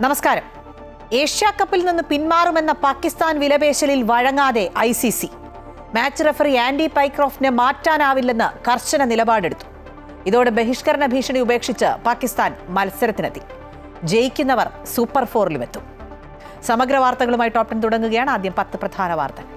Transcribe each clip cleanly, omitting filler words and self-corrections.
നമസ്കാരം. ഏഷ്യാ കപ്പിൽ നിന്ന് പിന്മാറുമെന്ന പാകിസ്ഥാൻ വിലപേശലിൽ വഴങ്ങാതെ ICC മാച്ച് റഫറി ആൻഡി പൈക്രോഫിനെ മാറ്റാനാവില്ലെന്ന് കർശന നിലപാടെടുത്തു. ഇതോടെ ബഹിഷ്കരണ ഭീഷണി ഉപേക്ഷിച്ച് പാകിസ്ഥാൻ മത്സരത്തിനെത്തി. ജയിക്കുന്നവർ സൂപ്പർ ഫോറിലുമെത്തും. സമഗ്ര വാർത്തകളുമായി ടോപ് 10 തുടങ്ങുകയാണ്. ആദ്യം 10 പ്രധാന വാർത്തകൾ.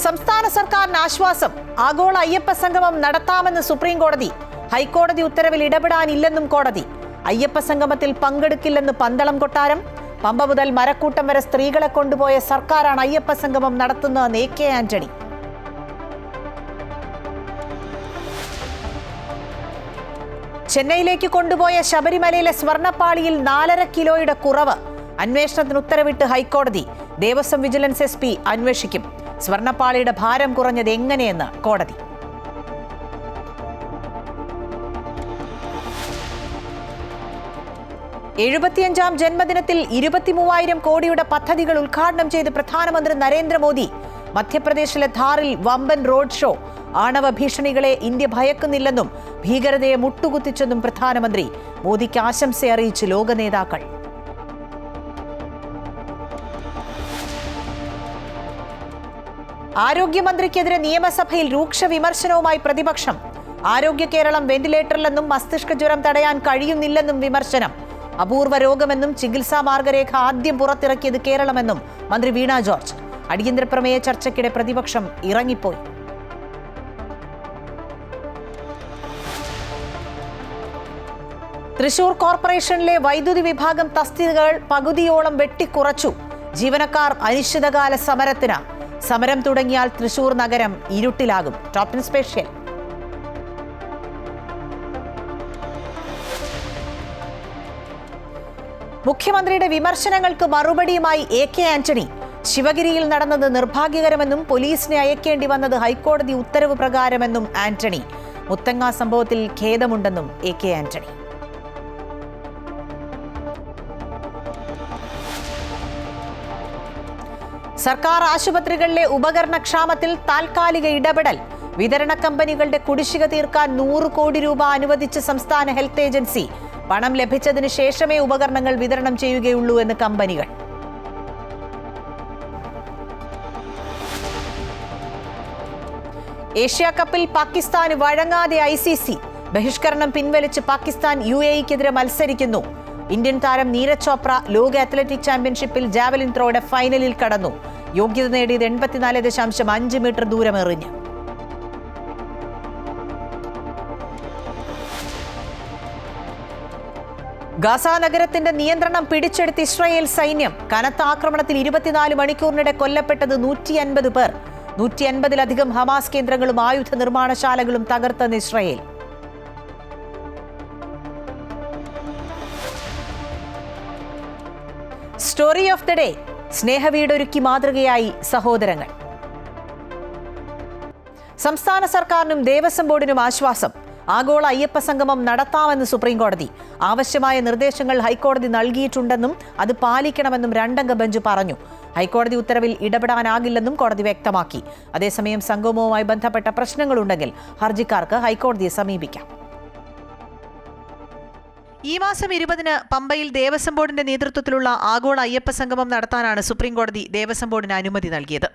സംസ്ഥാന സർക്കാരിന് ആശ്വാസം. ആഗോള അയ്യപ്പ സംഗമം നടത്താമെന്ന് സുപ്രീം കോടതി. ഹൈക്കോടതി ഉത്തരവിൽ ഇടപെടാനില്ലെന്നും കോടതി. അയ്യപ്പ സംഗമത്തിൽ പങ്കെടുക്കില്ലെന്ന് പന്തളം കൊട്ടാരം. പമ്പ മുതൽ മരക്കൂട്ടം വരെ സ്ത്രീകളെ കൊണ്ടുപോയ സർക്കാരാണ് അയ്യപ്പ സംഗമം നടത്തുന്നതെന്ന് AK ആന്റണി. ചെന്നൈയിലേക്ക് കൊണ്ടുപോയ ശബരിമലയിലെ സ്വർണ്ണപ്പാളിയിൽ 4.5 കിലോയുടെ കുറവ്. അന്വേഷണത്തിന് ഉത്തരവിട്ട് ഹൈക്കോടതി. ദേവസ്വം വിജിലൻസ് SP അന്വേഷിക്കും. സ്വർണ്ണപ്പാളിയുടെ ഭാരം കുറഞ്ഞത് എങ്ങനെയെന്ന് കോടതി. എഴുപത്തിയഞ്ചാം ജന്മദിനത്തിൽ 23,000 കോടിയുടെ പദ്ധതികൾ ഉദ്ഘാടനം ചെയ്ത് പ്രധാനമന്ത്രി നരേന്ദ്രമോദി. മധ്യപ്രദേശിലെ ധാറിൽ വമ്പൻ റോഡ് ഷോ. ആണവ ഭീഷണികളെ ഇന്ത്യ ഭയക്കുന്നില്ലെന്നും ഭീകരതയെ മുട്ടുകുത്തിച്ചെന്നും പ്രധാനമന്ത്രി. മോദിക്ക് ആശംസ അറിയിച്ച് ലോക നേതാക്കൾ. ആരോഗ്യമന്ത്രിക്കെതിരെ നിയമസഭയിൽ രൂക്ഷ വിമർശനവുമായി പ്രതിപക്ഷം. ആരോഗ്യ കേരളം വെന്റിലേറ്ററിലെന്നും മസ്തിഷ്ക ജ്വരം തടയാൻ കഴിയുന്നില്ലെന്നും വിമർശനം. അപൂർവ രോഗമെന്നും ചികിത്സാ മാർഗരേഖ ആദ്യം പുറത്തിറക്കിയത് കേരളമെന്നും മന്ത്രി വീണ ജോർജ്. അടിയന്തര പ്രമേയ ചർച്ചയ്ക്കിടെ പ്രതിപക്ഷം ഇറങ്ങിപ്പോയി. തൃശൂർ കോർപ്പറേഷനിലെ വൈദ്യുതി വിഭാഗം തസ്തികകൾ പകുതിയോളം വെട്ടിക്കുറച്ചു. ജീവനക്കാർ അനിശ്ചിതകാല സമരത്തിന്. സമരം തുടങ്ങിയാൽ തൃശൂർ നഗരം ഇരുട്ടിലാകും. Top 10 special. മുഖ്യമന്ത്രിയുടെ വിമർശനങ്ങൾക്ക് മറുപടിയുമായി AK ആന്റണി. ശിവഗിരിയിൽ നടന്നത് നിർഭാഗ്യകരമെന്നും പോലീസിനെ അയക്കേണ്ടി വന്നത് ഹൈക്കോടതി ഉത്തരവ് പ്രകാരമെന്നും ആന്റണി. മുത്തങ്ങ സംഭവത്തിൽ ഖേദമുണ്ടെന്നും AK ആന്റണി. സർക്കാർ ആശുപത്രികളിലെ ഉപകരണക്ഷാമത്തിൽ താൽക്കാലിക ഇടപെടൽ. വിതരണ കമ്പനികളുടെ കുടിശ്ശിക തീർക്കാൻ 100 കോടി രൂപ അനുവദിച്ച സംസ്ഥാന ഹെൽത്ത് ഏജൻസി. പണം ലഭിച്ചതിന് ശേഷമേ ഉപകരണങ്ങൾ വിതരണം ചെയ്യുകയുള്ളൂ എന്ന് കമ്പനികൾ. ഏഷ്യാ കപ്പിൽ പാകിസ്ഥാന് വഴങ്ങാതെ ICC. ബഹിഷ്കരണം പിൻവലിച്ച് പാകിസ്ഥാൻ UAEക്കെതിരെ മത്സരിക്കുന്നു. ഇന്ത്യൻ താരം നീരജ് ചോപ്ര ലോക അത്ലറ്റിക് ചാമ്പ്യൻഷിപ്പിൽ ജാവലിൻ ത്രോയുടെ ഫൈനലിൽ കടന്നു. യോഗ്യത നേടിയത് 84.5 മീറ്റർ ദൂരം എറിഞ്ഞ്. ഗാസ നഗരത്തിന്റെ നിയന്ത്രണം പിടിച്ചെടുത്ത് ഇസ്രായേൽ സൈന്യം. കനത്ത ആക്രമണത്തിൽ 24 മണിക്കൂറിനിടെ കൊല്ലപ്പെട്ടത് 150 പേർ. 150-ലധികം ഹമാസ് കേന്ദ്രങ്ങളും ആയുധ നിർമ്മാണശാലകളും തകർത്തെന്ന് Israel. Story of the day. സ്നേഹവീടൊരുക്കി മാതൃകയായി സഹോദരങ്ങൾ. സംസ്ഥാന സർക്കാരിനും ദേവസ്വം ബോർഡിനും ആശ്വാസം. ആഗോള അയ്യപ്പ സംഗമം നടത്താമെന്ന് സുപ്രീം കോടതി. ആവശ്യമായ നിർദ്ദേശങ്ങൾ ഹൈക്കോടതി നൽകിയിട്ടുണ്ടെന്നും അത് പാലിക്കണമെന്നും 2-അംഗ ബെഞ്ച് പറഞ്ഞു. ഹൈക്കോടതി ഉത്തരവിൽ ഇടപെടാനാകില്ലെന്നും കോടതി വ്യക്തമാക്കി. അതേസമയം സംഗമവുമായി ബന്ധപ്പെട്ട പ്രശ്നങ്ങളുണ്ടെങ്കിൽ ഹർജിക്കാർക്ക് ഹൈക്കോടതിയെ സമീപിക്കാം. ഈ മാസം 20-ന് പമ്പയിൽ ദേവസ്വം ബോർഡിന്റെ നേതൃത്വത്തിലുള്ള ആഗോള അയ്യപ്പ സംഗമം നടത്താനാണ് സുപ്രീം കോടതി ദേവസ്വം ബോർഡിന് അനുമതി നൽകിയത്.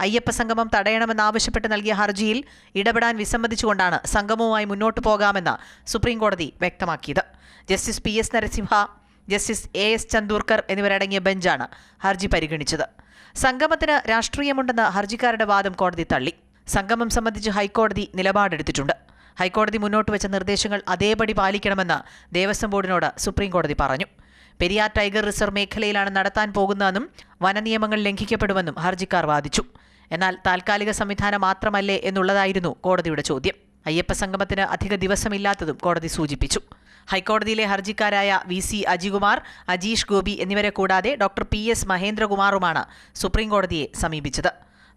അയ്യപ്പ സംഗമം തടയണമെന്നാവശ്യപ്പെട്ട് നൽകിയ ഹർജിയിൽ ഇടപെടാൻ വിസമ്മതിച്ചുകൊണ്ടാണ് സംഗമവുമായി മുന്നോട്ടു പോകാമെന്ന് സുപ്രീം കോടതി വ്യക്തമാക്കിയത്. Justice PS Narasimha, justice AS Chandurkar എന്നിവരടങ്ങിയ ബെഞ്ചാണ് ഹർജി പരിഗണിച്ചത്. സംഗമത്തിന് രാഷ്ട്രീയമുണ്ടെന്ന ഹർജിക്കാരുടെ വാദം കോടതി തള്ളി. സംഗമം സംബന്ധിച്ച് ഹൈക്കോടതി നിലപാടെടുത്തിട്ടുണ്ട്. ഹൈക്കോടതി മുന്നോട്ട് വെച്ച നിർദ്ദേശങ്ങൾ അതേപടി പാലിക്കണമെന്ന് ദേവസ്വം ബോർഡിനോട് സുപ്രീം കോടതി പറഞ്ഞു. പെരിയാർ ടൈഗർ റിസർവ് മേഖലയിലാണ് നടത്താൻ പോകുന്നതെന്നും വനനിയമങ്ങൾ ലംഘിക്കപ്പെടുമെന്നും ഹർജിക്കാർ വാദിച്ചു. എന്നാൽ താൽക്കാലിക സംവിധാനം മാത്രമല്ലേ എന്നുള്ളതായിരുന്നു കോടതിയുടെ ചോദ്യം. അയ്യപ്പ സംഗമത്തിന് അധിക ദിവസമില്ലാത്തതും കോടതി സൂചിപ്പിച്ചു. ഹൈക്കോടതിയിലെ ഹർജിക്കാരായ VC അജികുമാർ, അജീഷ് ഗോപി എന്നിവരെ കൂടാതെ ഡോക്ടർ PS മഹേന്ദ്രകുമാറുമാണ് സുപ്രീം കോടതിയെ സമീപിച്ചത്.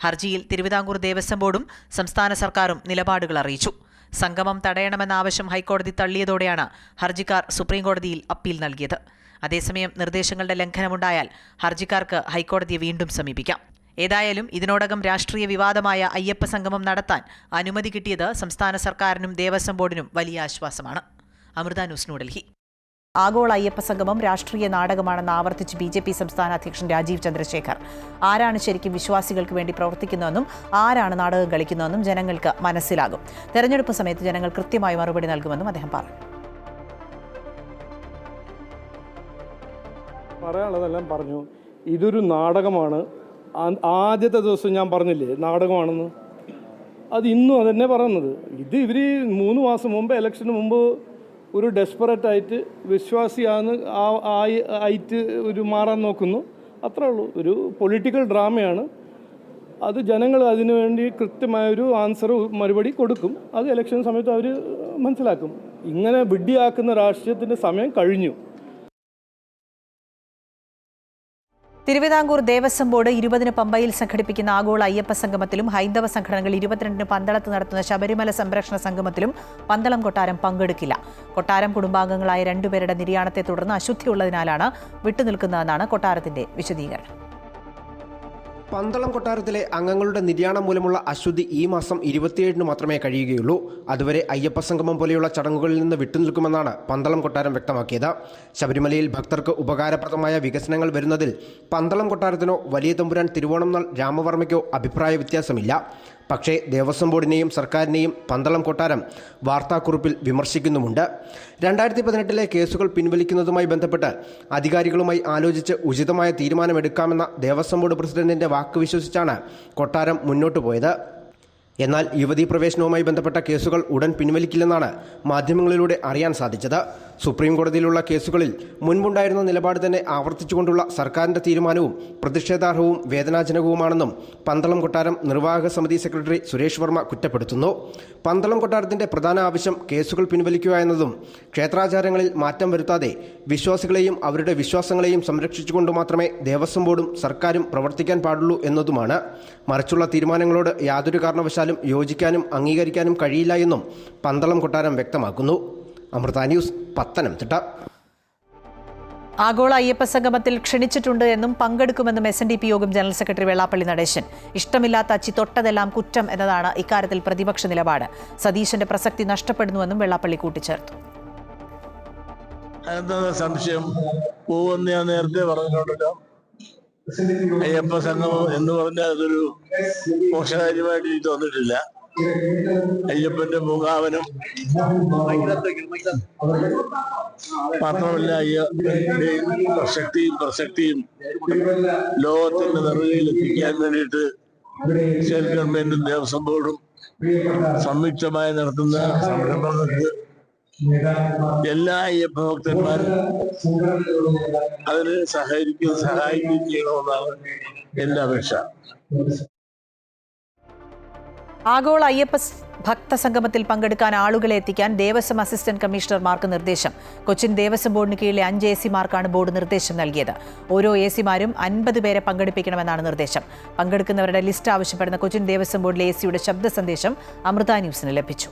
ഹർജിയിൽ തിരുവിതാംകൂർ ദേവസ്വം ബോർഡും സംസ്ഥാന സർക്കാരും നിലപാടുകൾ അറിയിച്ചു. സംഗമം തടയണമെന്ന ആവശ്യം ഹൈക്കോടതി തള്ളിയതോടെയാണ് ഹർജിക്കാർ സുപ്രീം കോടതിയിൽ അപ്പീൽ നൽകിയത്. അതേസമയം നിർദ്ദേശങ്ങളുടെ ലംഘനമുണ്ടായാൽ ഹർജിക്കാർക്ക് ഹൈക്കോടതിയെ വീണ്ടും സമീപിക്കാം. ഏതായാലും ഇതിനോടകം രാഷ്ട്രീയ വിവാദമായ അയ്യപ്പ സംഗമം നടത്താൻ അനുമതി കിട്ടിയത് സംസ്ഥാന സർക്കാരിനും ദേവസ്വം ബോർഡിനും വലിയ ആശ്വാസമാണ്. അമൃത ന്യൂസ്, ന്യൂഡൽഹി. ആഗോള അയ്യപ്പ സംഗമം രാഷ്ട്രീയ നാടകമാണെന്ന് ആവർത്തിച്ച് BJP സംസ്ഥാന അധ്യക്ഷൻ രാജീവ് ചന്ദ്രശേഖർ. ആരാണ് ശരിക്കും വിശ്വാസികൾക്ക് വേണ്ടി പ്രവർത്തിക്കുന്നതെന്നും ആരാണ് നാടകം കളിക്കുന്നതെന്നും ജനങ്ങൾക്ക് മനസ്സിലാകും. തെരഞ്ഞെടുപ്പ് സമയത്ത് ജനങ്ങൾ കൃത്യമായി മറുപടി നൽകുമെന്നും അദ്ദേഹം പറഞ്ഞു. പറയാനുള്ളതെല്ലാം പറഞ്ഞു. ഇതൊരു നാടകമാണ്. ആദ്യത്തെ ദിവസം ഞാൻ പറഞ്ഞില്ലേ നാടകമാണെന്ന്. അത് ഇന്നും അതന്നെ പറയുന്നത്. ഇവർ 3 മാസം മുമ്പ് ഇലക്ഷന് മുമ്പ് ഒരു ഡെസ്പറേറ്റ് ആയിട്ട് ആയിട്ട് ഒരു മാറാൻ നോക്കുന്നു. അത്രേ ഉള്ളൂ. ഒരു പൊളിറ്റിക്കൽ ഡ്രാമയാണ് അത്. ജനങ്ങൾ അതിനു വേണ്ടി കൃത്യമായൊരു മറുപടി കൊടുക്കും. അത് ഇലക്ഷൻ സമയത്ത് അവർ മനസ്സിലാക്കും. ഇങ്ങനെ വിഡ്ഢിയാക്കുന്ന രാഷ്ട്രീയത്തിൻ്റെ സമയം കഴിഞ്ഞു. തിരുവിതാംകൂർ ദേവസ്വം ബോർഡ് 20-ന് പമ്പയിൽ സംഘടിപ്പിക്കുന്ന ആഗോള അയ്യപ്പ സംഗമത്തിലും ഹൈന്ദവ സംഘടനകൾ 22-ന് പന്തളത്ത് നടത്തുന്ന ശബരിമല സംരക്ഷണ സംഗമത്തിലും പന്തളം കൊട്ടാരം പങ്കെടുക്കില്ല. കൊട്ടാരം കുടുംബാംഗങ്ങളായ 2 പേരുടെ നിര്യാണത്തെ തുടർന്ന് അശുദ്ധിയുള്ളതിനാലാണ് വിട്ടുനിൽക്കുന്നതെന്നാണ് കൊട്ടാരത്തിന്റെ വിശദീകരണം. പന്തളം കൊട്ടാരത്തിലെ അംഗങ്ങളുടെ നിര്യാണം മൂലമുള്ള അശുദ്ധി ഈ മാസം 27-ന് മാത്രമേ കഴിയുകയുള്ളൂ. അതുവരെ അയ്യപ്പ സംഗമം പോലെയുള്ള ചടങ്ങുകളിൽ നിന്ന് വിട്ടുനിൽക്കുമെന്നാണ് പന്തളം കൊട്ടാരം വ്യക്തമാക്കിയത്. ശബരിമലയിൽ ഭക്തർക്ക് ഉപകാരപ്രദമായ വികസനങ്ങൾ വരുന്നതിൽ പന്തളം കൊട്ടാരത്തിനോ വലിയ തമ്പുരാൻ തിരുവോണം നാൾ രാമവർമ്മയ്ക്കോ അഭിപ്രായ വ്യത്യാസമില്ല. പക്ഷേ ദേവസ്വം ബോർഡിനെയും സർക്കാരിനെയും പന്തളം കൊട്ടാരം വാർത്താക്കുറിപ്പിൽ വിമർശിക്കുന്നുമുണ്ട്. 2018-ലെ കേസുകൾ പിൻവലിക്കുന്നതുമായി ബന്ധപ്പെട്ട് അധികാരികളുമായി ആലോചിച്ച് ഉചിതമായ തീരുമാനമെടുക്കാമെന്ന ദേവസ്വം ബോർഡ് പ്രസിഡന്റിന്റെ വാക്ക് വിശ്വസിച്ചാണ് കൊട്ടാരം മുന്നോട്ടു പോയത്. എന്നാൽ യുവതീ പ്രവേശനവുമായി ബന്ധപ്പെട്ട കേസുകൾ ഉടൻ പിൻവലിക്കില്ലെന്നാണ് മാധ്യമങ്ങളിലൂടെ അറിയാൻ സാധിച്ചത്. സുപ്രീം കോടതിയിലുള്ള കേസുകളിൽ മുൻപുണ്ടായിരുന്ന നിലപാട് തന്നെ ആവർത്തിച്ചുകൊണ്ടുള്ള സർക്കാരിന്റെ തീരുമാനവും പ്രതിഷേധാർഹവും വേദനാജനകവുമാണെന്നും പന്തളം കൊട്ടാരം നിർവാഹക സമിതി സെക്രട്ടറി സുരേഷ് വർമ്മ കുറ്റപ്പെടുത്തുന്നു. പന്തളം കൊട്ടാരത്തിന്റെ പ്രധാന ആവശ്യം കേസുകൾ പിൻവലിക്കുക എന്നതും ക്ഷേത്രാചാരങ്ങളിൽ മാറ്റം വരുത്താതെ വിശ്വാസികളെയും അവരുടെ വിശ്വാസങ്ങളെയും സംരക്ഷിച്ചുകൊണ്ട് മാത്രമേ ദേവസ്വം ബോർഡും സർക്കാരും പ്രവർത്തിക്കാൻ പാടുള്ളൂ എന്നതുമാണ്. മറിച്ചുള്ള തീരുമാനങ്ങളോട് യാതൊരു കാരണവശാലും യോജിക്കാനും അംഗീകരിക്കാനും കഴിയില്ല എന്നും പന്തളം കൊട്ടാരം വ്യക്തമാക്കുന്നു. അമൃത ന്യൂസ്, പത്തനംതിട്ട. ആഗോള അയ്യപ്പ സംഗമത്തിൽ ക്ഷണിച്ചിട്ടുണ്ട് എന്നും പങ്കെടുക്കുമെന്നും SNDP യോഗം ജനറൽ സെക്രട്ടറി വെള്ളാപ്പള്ളി നടേശൻ. ഇഷ്ടമില്ലാത്ത അച്ചി തൊട്ടതെല്ലാം കുറ്റം എന്നതാണ് ഇക്കാര്യത്തിൽ പ്രതിപക്ഷ നിലപാട്. സതീശന്റെ പ്രസക്തി നഷ്ടപ്പെടുന്നുവെന്നും വെള്ളാപ്പള്ളി കൂട്ടിച്ചേർത്തു. എന്താ സംശയം? പോവെന്ന് ഞാൻ നേരത്തെ പറഞ്ഞോണ്ടല്ലോ. അയ്യപ്പ സംഗമം എന്ന് പറഞ്ഞാൽ അതൊരു മോശകാര്യമായിട്ട് എനിക്ക് തോന്നിയിട്ടില്ല. അയ്യപ്പന്റെ മുഖാവനം മാത്രമല്ല, അയ്യപ്പന്റെയും പ്രസക്തിയും ലോകത്തിന്റെ നെറുകയിൽ എത്തിക്കാൻ വേണ്ടിയിട്ട് സ്റ്റേറ്റ് ഗവൺമെന്റും ദേവസ്വം ബോർഡും സംയുക്തമായി നടത്തുന്ന സംരംഭങ്ങൾക്ക് എല്ലാ അയ്യപ്പ ഭക്തന്മാരും അതിന് സഹായിക്കുകയും ചെയ്യണമെന്നാണ് എന്റെ അപേക്ഷ. ആഗോള അയ്യപ്പ ഭക്തസംഗമത്തിൽ പങ്കെടുക്കാൻ ആളുകളെ എത്തിക്കാൻ ദേവസ്വം അസിസ്റ്റന്റ് കമ്മീഷണർമാർക്ക് നിർദ്ദേശം. കൊച്ചിൻ ദേവസ്വം ബോർഡിന് കീഴിലെ 5 AC-മാർക്കാണ് ബോർഡ് നിർദ്ദേശം നൽകിയത്. ഓരോ AC-മാരും 50 പേരെ പങ്കെടുപ്പിക്കണമെന്നാണ് നിർദ്ദേശം. പങ്കെടുക്കുന്നവരുടെ ലിസ്റ്റ് ആവശ്യപ്പെടുന്ന കൊച്ചിൻ ദേവസ്വം ബോർഡിലെ AC-യുടെ ശബ്ദ സന്ദേശം അമൃത ന്യൂസിന് ലഭിച്ചു.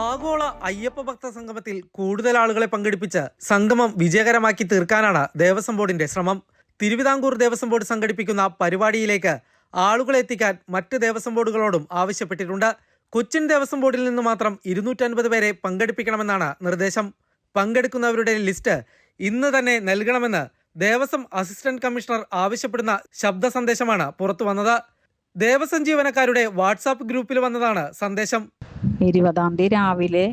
ആഗോള അയ്യപ്പ ഭക്ത സംഗമത്തിൽ കൂടുതൽ ആളുകളെ പങ്കെടുപ്പിച്ച് സംഗമം വിജയകരമാക്കി തീർക്കാനാണ് ദേവസ്വം ബോർഡിന്റെ ശ്രമം. തിരുവിതാംകൂർ ദേവസ്വം ബോർഡ് സംഘടിപ്പിക്കുന്ന പരിപാടിയിലേക്ക് ആളുകളെ എത്തിക്കാൻ മറ്റ് ദേവസ്വം ബോർഡുകളോടും ആവശ്യപ്പെട്ടിട്ടുണ്ട്. കൊച്ചിൻ ദേവസ്വം ബോർഡിൽ നിന്ന് മാത്രം 250 പേരെ പങ്കെടുപ്പിക്കണമെന്നാണ് നിർദ്ദേശം. പങ്കെടുക്കുന്നവരുടെ ലിസ്റ്റ് ഇന്ന് തന്നെ നൽകണമെന്ന് ദേവസ്വം അസിസ്റ്റന്റ് കമ്മീഷണർ ആവശ്യപ്പെടുന്ന ശബ്ദ സന്ദേശമാണ് പുറത്തു വന്നത്. ദേവസ്വം ജീവനക്കാരുടെ വാട്സാപ്പ് ഗ്രൂപ്പിൽ വന്നതാണ് സന്ദേശം. 20-ാം തീയതി രാവിലെ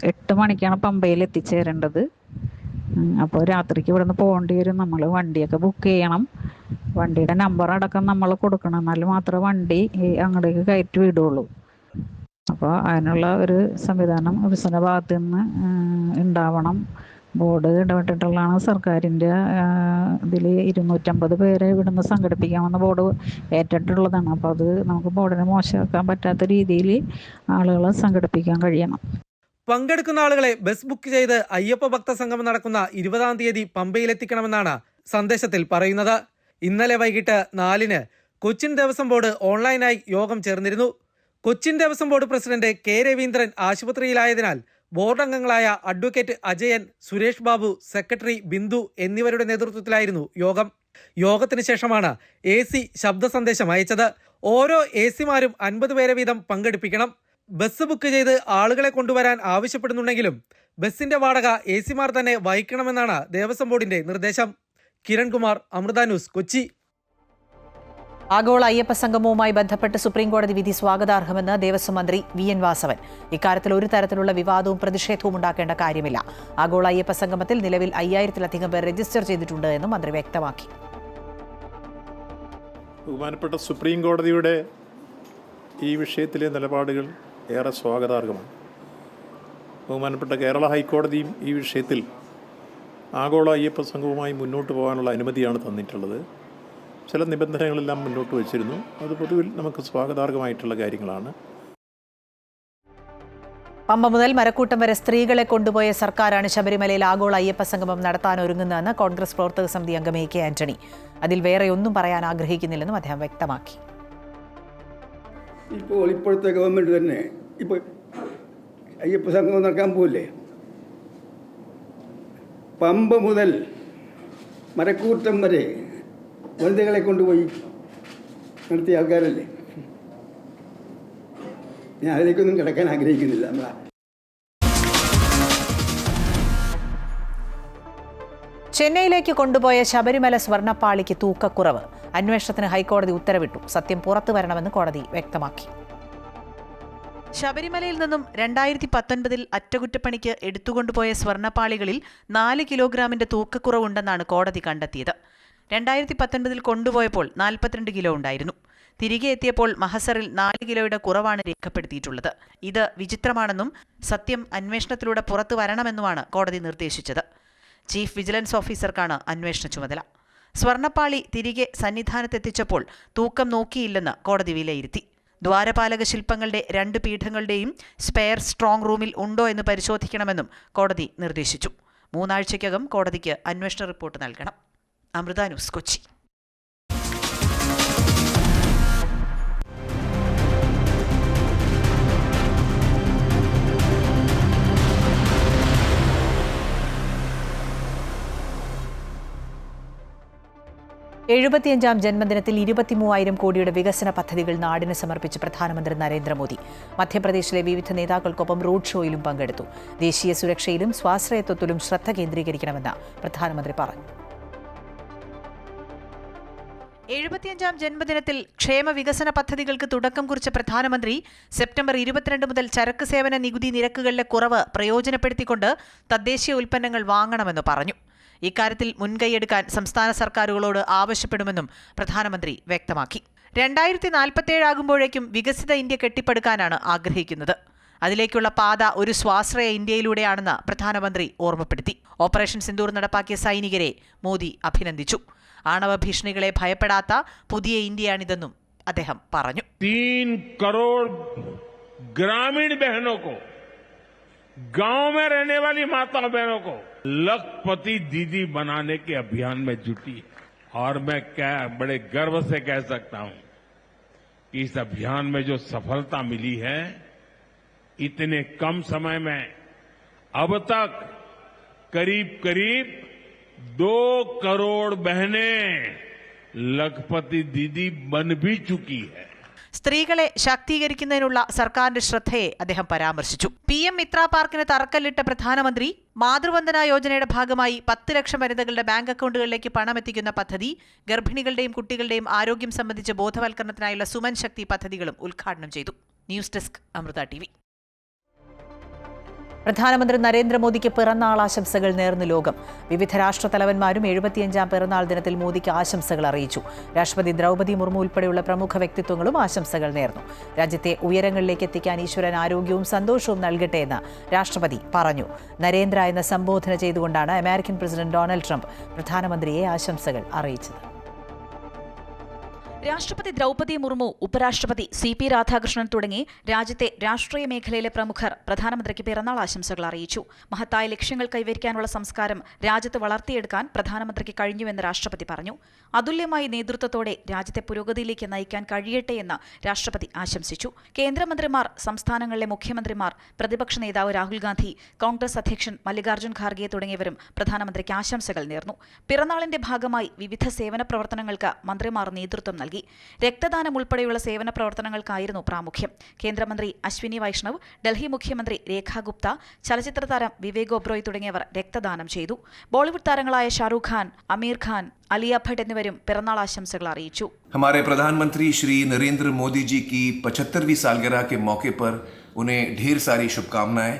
8 മണിക്കാണ് പമ്പയിൽ എത്തിച്ചേരേണ്ടത്. അപ്പോൾ രാത്രിക്ക് ഇവിടുന്ന് പോകേണ്ടി വരും. നമ്മൾ വണ്ടിയൊക്കെ ബുക്ക് ചെയ്യണം. വണ്ടിയുടെ നമ്പർ അടക്കം നമ്മൾ കൊടുക്കണം. എന്നാൽ മാത്രമേ വണ്ടി അങ്ങോട്ടേക്ക് കയറ്റി വിടുള്ളൂ. അപ്പോൾ അതിനുള്ള ഒരു സംവിധാനം വികസന ഭാഗത്തു നിന്ന് ഉണ്ടാവണം. ബോർഡ് ഇടപെട്ടിട്ടുള്ളതാണ്. സർക്കാരിൻ്റെ ഇതിൽ 250 പേരെ ഇവിടുന്ന് സംഘടിപ്പിക്കാമെന്ന് ബോർഡ് ഏറ്റിട്ടുള്ളതാണ്. അപ്പോൾ അത് നമുക്ക് ബോർഡിനെ മോശമാക്കാൻ പറ്റാത്ത രീതിയിൽ ആളുകളെ സംഘടിപ്പിക്കാൻ കഴിയണം. പങ്കെടുക്കുന്ന ആളുകളെ ബസ് ബുക്ക് ചെയ്ത് അയ്യപ്പ ഭക്ത സംഗമം നടക്കുന്ന 20-ാം തീയതി പമ്പയിലെത്തിക്കണമെന്നാണ് സന്ദേശത്തിൽ പറയുന്നത്. ഇന്നലെ വൈകിട്ട് 4-ന് കൊച്ചിൻ ദേവസ്വം ബോർഡ് ഓൺലൈനായി യോഗം ചേർന്നിരുന്നു. Cochin Devaswom board president K. Raveendran ആശുപത്രിയിലായതിനാൽ ബോർഡ് അംഗങ്ങളായ അഡ്വക്കേറ്റ് അജയൻ, സുരേഷ് ബാബു, സെക്രട്ടറി ബിന്ദു എന്നിവരുടെ നേതൃത്വത്തിലായിരുന്നു യോഗം. യോഗത്തിന് ശേഷമാണ് AC ശബ്ദ സന്ദേശം അയച്ചത്. ഓരോ AC-മാരും 50 പേരെ വീതം പങ്കെടുപ്പിക്കണം. ബസ് ബുക്ക് ചെയ്ത് ആളുകളെ കൊണ്ടുവരാൻ ആവശ്യപ്പെടുന്നുണ്ടെങ്കിലും ബസിന്റെ വാടക AC-മാർ തന്നെ വഹിക്കണമെന്നാണ് ദേവസ്വം ബോർഡിന്റെ നിർദ്ദേശം. കിരൺകുമാർ, അമൃത ന്യൂസ്, കൊച്ചി. ആഗോള അയ്യപ്പ സംഗമവുമായി ബന്ധപ്പെട്ട് സുപ്രീംകോടതി വിധി സ്വാഗതാർഹമെന്ന് ദേവസ്വം മന്ത്രി VN വാസവൻ. ഇക്കാര്യത്തിൽ ഒരു തരത്തിലുള്ള വിവാദവും പ്രതിഷേധവും ഉണ്ടാക്കേണ്ട കാര്യമില്ല. ആഗോള അയ്യപ്പ സംഗമത്തിൽ നിലവിൽ 5000-ലധികം പേർ രജിസ്റ്റർ ചെയ്തിട്ടുണ്ട് എന്നും മന്ത്രി വ്യക്തമാക്കി. ബഹുമാനപ്പെട്ട സുപ്രീംകോടതിയുടെ ഈ വിഷയത്തിലെ നിലപാടുകൾ ഏറെ സ്വാഗതാർഹമാണ്. ബഹുമാനപ്പെട്ട കേരള ഹൈക്കോടതിയും ഈ വിഷയത്തിൽ ആഗോള അയ്യപ്പ സംഘവുമായി മുന്നോട്ട് പോകാനുള്ള അനുമതിയാണ് തന്നിട്ടുള്ളത്. ചില നിബന്ധനകളെല്ലാം മുന്നോട്ട് വച്ചിരുന്നു. അത് പൊതുവിൽ നമുക്ക് സ്വാഗതാർഹമായിട്ടുള്ള കാര്യങ്ങളാണ്. പമ്പ മുതൽ മരക്കൂട്ടം വരെ സ്ത്രീകളെ കൊണ്ടുപോയ സർക്കാരാണ് ശബരിമലയിൽ ആഗോള അയ്യപ്പ സംഗമം നടത്താനൊരുങ്ങുന്നതെന്ന് കോൺഗ്രസ് പ്രവർത്തക സമിതി അംഗം AK ആന്റണി. അതിൽ വേറെ ഒന്നും പറയാൻ ആഗ്രഹിക്കുന്നില്ലെന്നും അദ്ദേഹം വ്യക്തമാക്കി. ഇപ്പോഴത്തെ ഗവൺമെൻറ് തന്നെ ഇപ്പോൾ അയ്യപ്പ സംഗമം നടക്കാൻ പോവില്ലേ? പമ്പ മുതൽ മരക്കൂട്ടം വരെ വനിതകളെ കൊണ്ടുപോയി നടത്തിയ ആൾക്കാരല്ലേ. ഞാൻ അതിലേക്കൊന്നും കിടക്കാൻ ആഗ്രഹിക്കുന്നില്ല. ചെന്നൈയിലേക്ക് കൊണ്ടുപോയ ശബരിമല സ്വർണ്ണപ്പാളിക്ക് തൂക്കക്കുറവ്. അന്വേഷണത്തിന് ഹൈക്കോടതി ഉത്തരവിട്ടു. സത്യം പുറത്തു വരണമെന്ന് കോടതി വ്യക്തമാക്കി. ശബരിമലയിൽ നിന്നും 2019 അറ്റകുറ്റപ്പണിക്ക് എടുത്തുകൊണ്ടുപോയ സ്വർണ്ണപ്പാളികളിൽ 4 കിലോഗ്രാമിന്റെ തൂക്കക്കുറവുണ്ടെന്നാണ് കോടതി കണ്ടെത്തിയത്. 2019 കൊണ്ടുപോയപ്പോൾ 42 കിലോ ഉണ്ടായിരുന്നു. തിരികെ എത്തിയപ്പോൾ മഹസറിൽ 4 കിലോയുടെ കുറവാണ് രേഖപ്പെടുത്തിയിട്ടുള്ളത്. ഇത് വിചിത്രമാണെന്നും സത്യം അന്വേഷണത്തിലൂടെ പുറത്തു വരണമെന്നുമാണ് കോടതി നിർദ്ദേശിച്ചത്. ചീഫ് വിജിലൻസ് ഓഫീസർക്കാണ് അന്വേഷണ ചുമതല. സ്വർണ്ണപ്പാളി തിരികെ സന്നിധാനത്തെത്തിച്ചപ്പോൾ തൂക്കം നോക്കിയില്ലെന്ന് കോടതി വിലയിരുത്തി. ദ്വാരപാലക ശില്പങ്ങളുടെ 2 പീഠങ്ങളുടെയും സ്പെയർ സ്ട്രോങ് റൂമിൽ ഉണ്ടോ എന്ന് പരിശോധിക്കണമെന്നും കോടതി നിർദ്ദേശിച്ചു. 3 ആഴ്ചയ്ക്കകം കോടതിക്ക് അന്വേഷണ റിപ്പോർട്ട് നൽകണം. അമൃത ന്യൂസ്, കൊച്ചി. എഴുപത്തിയഞ്ചാം ജന്മദിനത്തിൽ 23,000 കോടിയുടെ വികസന പദ്ധതികൾ നാടിന് സമർപ്പിച്ച് പ്രധാനമന്ത്രി നരേന്ദ്രമോദി. മധ്യപ്രദേശിലെ വിവിധ നേതാക്കൾക്കൊപ്പം റോഡ് ഷോയിലും പങ്കെടുത്തു. ദേശീയ സുരക്ഷയിലും സ്വാശ്രയത്വത്തിലും ശ്രദ്ധ കേന്ദ്രീകരിക്കണമെന്ന് പ്രധാനമന്ത്രി പറഞ്ഞു. 75-ാം ജന്മദിനത്തിൽ ക്ഷേമ വികസന പദ്ധതികൾക്ക് തുടക്കം കുറിച്ച പ്രധാനമന്ത്രി സെപ്റ്റംബർ 22 മുതൽ ചരക്ക് സേവന നികുതി നിരക്കുകളിലെ കുറവ് പ്രയോജനപ്പെടുത്തിക്കൊണ്ട് തദ്ദേശീയ ഉൽപ്പന്നങ്ങൾ വാങ്ങണമെന്ന് പറഞ്ഞു. ഇക്കാര്യത്തിൽ മുൻകൈയെടുക്കാൻ സംസ്ഥാന സർക്കാരുകളോട് ആവശ്യപ്പെടുമെന്നും പ്രധാനമന്ത്രി വ്യക്തമാക്കി. 2047 ആകുമ്പോഴേക്കും വികസിത ഇന്ത്യ കെട്ടിപ്പടുക്കാനാണ് ആഗ്രഹിക്കുന്നത്. അതിലേക്കുള്ള പാത ഒരു സ്വാശ്രയ ഇന്ത്യയിലൂടെയാണെന്ന് പ്രധാനമന്ത്രി ഓർമ്മപ്പെടുത്തി. ഓപ്പറേഷൻ സിന്ദൂർ നടപ്പാക്കിയ സൈനികരെ മോദി അഭിനന്ദിച്ചു. ആണവ ഭീഷണികളെ ഭയപ്പെടാത്ത പുതിയ ഇന്ത്യയാണിതെന്നും അദ്ദേഹം പറഞ്ഞു. 3 करोड़ ग्रामीण बहनों को, गांव में रहने वाली माता बहनों को लखपति दीदी बनाने के अभियान में जुटी है। और मैं बड़े गर्व से कह सकता हूं कि इस अभियान में जो सफलता मिली है, इतने कम समय में अब तक करीब 2 करोड़ बहनें लखपति दीदी बन भी चुकी है. സ്ത്രീകളെ ശാക്തീകരിക്കുന്നതിനുള്ള സർക്കാരിന്റെ ശ്രദ്ധയെ അദ്ദേഹം പരാമർശിച്ചു. PM മിത്ര പാർക്കിന് തറക്കല്ലിട്ട പ്രധാനമന്ത്രി മാതൃവന്ദന യോജനയുടെ ഭാഗമായി 10 ലക്ഷം വനിതകളുടെ ബാങ്ക് അക്കൗണ്ടുകളിലേക്ക് പണമെത്തിക്കുന്ന പദ്ധതി, ഗർഭിണികളുടെയും കുട്ടികളുടെയും ആരോഗ്യം സംബന്ധിച്ച് ബോധവൽക്കരണത്തിനായുള്ള സുമൻ ശക്തി പദ്ധതികളും ഉദ്ഘാടനം ചെയ്തു. News desk, Amrita TV. പ്രധാനമന്ത്രി നരേന്ദ്രമോദിക്ക് പിറന്നാൾ ആശംസകൾ നേർന്നു ലോകം. വിവിധ രാഷ്ട്രതലവന്മാരും 75-ാം പിറന്നാൾ ദിനത്തിൽ മോദിക്ക് ആശംസകൾ അറിയിച്ചു. രാഷ്ട്രപതി ദ്രൗപദി മുർമു ഉൾപ്പെടെയുള്ള പ്രമുഖ വ്യക്തിത്വങ്ങളും ആശംസകൾ നേർന്നു. രാജ്യത്തെ ഉയരങ്ങളിലേക്ക് എത്തിക്കാൻ ഈശ്വരൻ ആരോഗ്യവും സന്തോഷവും നൽകട്ടെ എന്ന് രാഷ്ട്രപതി പറഞ്ഞു. നരേന്ദ്ര എന്ന സംബോധന ചെയ്തുകൊണ്ടാണ് അമേരിക്കൻ പ്രസിഡന്റ് ഡൊണാൾഡ് ട്രംപ് പ്രധാനമന്ത്രിയെ ആശംസകൾ അറിയിച്ചത്. രാഷ്ട്രപതി ദ്രൗപദി മുർമു, ഉപരാഷ്ട്രപതി CP രാധാകൃഷ്ണൻ തുടങ്ങി രാജ്യത്തെ രാഷ്ട്രീയ മേഖലയിലെ പ്രമുഖർ പ്രധാനമന്ത്രിക്ക് പിറന്നാൾ ആശംസകൾ അറിയിച്ചു. മഹത്തായ ലക്ഷ്യങ്ങൾ കൈവരിക്കാനുള്ള സംസ്കാരം രാജ്യത്ത് വളർത്തിയെടുക്കാൻ പ്രധാനമന്ത്രിക്ക് കഴിഞ്ഞുവെന്ന് രാഷ്ട്രപതി പറഞ്ഞു. അതുല്യമായ നേതൃത്വത്തോടെ രാജ്യത്തെ പുരോഗതിയിലേക്ക് നയിക്കാൻ കഴിയട്ടെയെന്ന് രാഷ്ട്രപതി ആശംസിച്ചു. കേന്ദ്രമന്ത്രിമാർ, സംസ്ഥാനങ്ങളിലെ മുഖ്യമന്ത്രിമാർ, പ്രതിപക്ഷ നേതാവ് രാഹുൽ ഗാന്ധി, കോൺഗ്രസ് അധ്യക്ഷൻ മല്ലികാർജ്ജുൻ ഖാർഗെ തുടങ്ങിയവരും പ്രധാനമന്ത്രിക്ക് ആശംസകൾ നേർന്നു. പിറന്നാളിന്റെ ഭാഗമായി വിവിധ സേവന പ്രവർത്തനങ്ങൾക്ക് മന്ത്രിമാർ നേതൃത്വം നൽകി. രക്തദാനം ഉൾപ്പെടെയുള്ള സേവന പ്രവർത്തനങ്ങൾക്കായിരുന്നു പ്രാമുഖ്യം. കേന്ദ്രമന്ത്രി അശ്വിനി വൈഷ്ണവ്, ഡൽഹി മുഖ്യമന്ത്രി രേഖ ഗുപ്ത, ചലച്ചിത്ര താരം വിവേക് ഒബ്രോയ് തുടങ്ങിയവർ രക്തദാനം ചെയ്തു. ബോളിവുഡ് താരങ്ങളായ ഷാറൂഖ് ഖാൻ, അമീർ ഖാൻ, അലിയ ഭട്ട് എന്നിവരും പിറന്നാൾ ആശംസകൾ അറിയിച്ചു. हमारे प्रधानमंत्री श्री नरेंद्र मोदी जी की 75वीं सालगिरह के मौके पर उन्हें ढेर सारी शुभकामनाएं.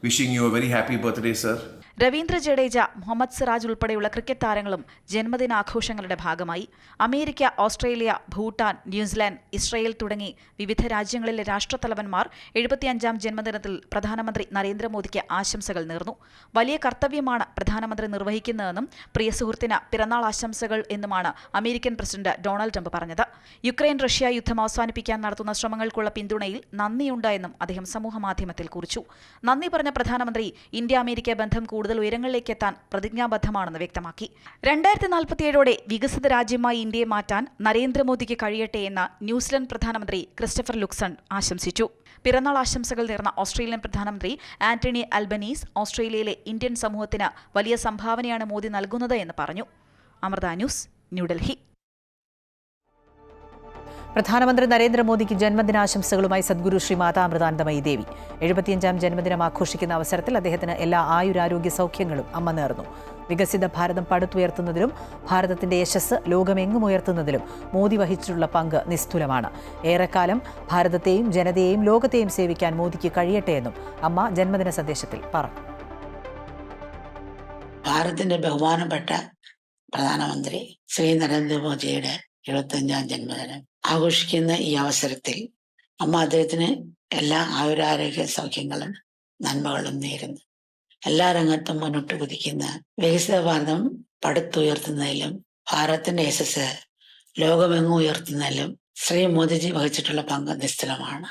Wishing you a very happy birthday sir. Ravindra Jadeja, Mohammed Siraj ഉൾപ്പെടെയുള്ള ക്രിക്കറ്റ് താരങ്ങളും ജന്മദിനാഘോഷങ്ങളുടെ ഭാഗമായി. America, Australia, Bhutan, New Zealand, Israel തുടങ്ങി വിവിധ രാജ്യങ്ങളിലെ രാഷ്ട്രത്തലവന്മാർ 75ാം ജന്മദിനത്തിൽ പ്രധാനമന്ത്രി നരേന്ദ്രമോദിക്ക് ആശംസകൾ നേർന്നു. വലിയ കർത്തവ്യമാണ് പ്രധാനമന്ത്രി നിർവഹിക്കുന്നതെന്നും പ്രിയ സുഹൃത്തിന് പിറന്നാൾ ആശംസകൾ എന്നുമാണ് അമേരിക്കൻ പ്രസിഡന്റ് ഡൊണാൾഡ് ട്രംപ് പറഞ്ഞത്. യുക്രൈൻ റഷ്യ യുദ്ധം അവസാനിപ്പിക്കാൻ നടത്തുന്ന ശ്രമങ്ങൾക്കുള്ള പിന്തുണയിൽ നന്ദിയുണ്ട് എന്നും അദ്ദേഹം സമൂഹമാധ്യമത്തിൽ കുറിച്ചു. നന്ദി പറഞ്ഞ പ്രധാനമന്ത്രി ഇന്ത്യ അമേരിക്ക ബന്ധം കൂടുതൽ ഉയരങ്ങളിലേക്ക് എത്താൻ പ്രതിജ്ഞാബദ്ധമാണെന്ന് വ്യക്തമാക്കി. 2047ഓടെ വികസിത രാജ്യമായി ഇന്ത്യയെ മാറ്റാൻ നരേന്ദ്രമോദിക്ക് കഴിയട്ടെ എന്ന് ന്യൂസിലൻഡ് പ്രധാനമന്ത്രി ക്രിസ്റ്റഫർ ലുക്സൺ ആശംസിച്ചു. പിറന്നാൾ ആശംസകൾ നേർന്ന ഓസ്ട്രേലിയൻ പ്രധാനമന്ത്രി ആന്റണി അൽബനീസ്, ഓസ്ട്രേലിയയിലെ ഇന്ത്യൻ സമൂഹത്തിന് വലിയ സംഭാവനയാണ് മോദി നൽകുന്നത് എന്ന് പറഞ്ഞു. അമൃത ന്യൂസ്, ന്യൂഡൽഹി. പ്രധാനമന്ത്രി നരേന്ദ്രമോദിക്ക് ജന്മദിനാശംസകളുമായി സദ്ഗുരു ശ്രീ മാതാ അമൃതാനന്ദമയി ദേവി. 75ാം ജന്മദിനം ആഘോഷിക്കുന്ന അവസരത്തിൽ അദ്ദേഹത്തിന് എല്ലാ ആയുരാരോഗ്യ സൗഖ്യങ്ങളും അമ്മ നേർന്നു. വികസിത ഭാരതം പടുത്തുയർത്തുന്നതിലും ഭാരതത്തിന്റെ യശസ് ലോകമെങ്ങും ഉയർത്തുന്നതിലും മോദി വഹിച്ചിട്ടുള്ള പങ്ക് നിസ്തുലമാണ്. ഏറെക്കാലം ഭാരതത്തെയും ജനതയെയും ലോകത്തെയും സേവിക്കാൻ മോദിക്ക് കഴിയട്ടെയെന്നും അമ്മ ജന്മദിന സന്ദേശത്തിൽ പറഞ്ഞു. ഭാരതത്തിന്റെ ബഹുമാനപ്പെട്ട പ്രധാനമന്ത്രി ശ്രീ നരേന്ദ്രമോദിയുടെ 75ാം ജന്മദിനം ആഘോഷിക്കുന്ന ഈ അവസരത്തിൽ അമ്മ അദ്ദേഹത്തിന് എല്ലാ ആയുരാരോഗ്യ സൗഖ്യങ്ങളും നന്മകളും നേരുന്നു. എല്ലാ രംഗത്തും മുന്നോട്ട് കുതിക്കുന്ന വികസിത ഭാരതം പടുത്തുയർത്തുന്നതിലും ഭാരതത്തിന്റെ യശസ് ലോകമെങ്ങും ഉയർത്തുന്നതിലും ശ്രീ മോദിജി വഹിച്ചിട്ടുള്ള പങ്ക് നിസ്തുലമാണ്.